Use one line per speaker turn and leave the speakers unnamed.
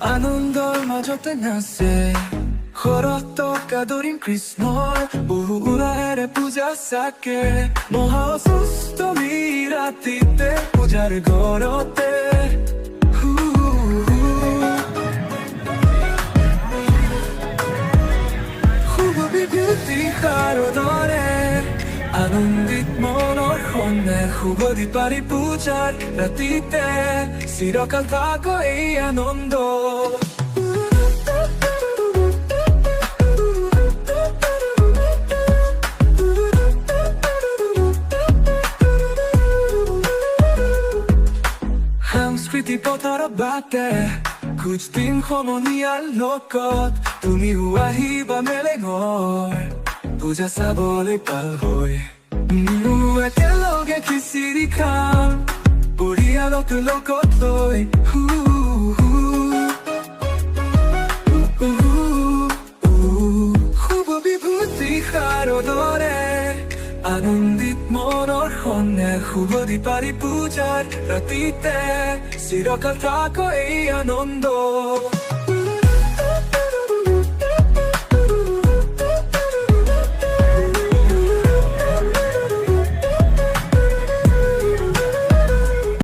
আনন্দৰ মাজতে নাচে শৰৎ কাদৰিম কৃষ্ণৰ বহু উৰাহেৰে পূজা চাকে মহাষষ্ঠমী ৰাতিতে পূজাৰ ঘৰতে শুভ বিভূতি শাৰদৰে আনন্দিত মনৰ সন্নে শুভ দীপালি পূজাৰ ৰাতিতে চিৰকাল থাক এই আনন্দ সাংস্কৃতিক পথাৰৰ বাটে খোজ দিন সমনীয়াৰ লগত তুমিও আহিবা মেলেঙৰ পূজা চাবলৈ পাল হৈ একেলগে খিচিৰি খাম পৰিয়ালক লগত লৈ শুভ বিভূতি শাৰদৰে আনন্দিত মনৰ সন্নে শুভ দীপালি পূজাৰ ৰাতিতে চিৰকাল থাক এই আনন্দ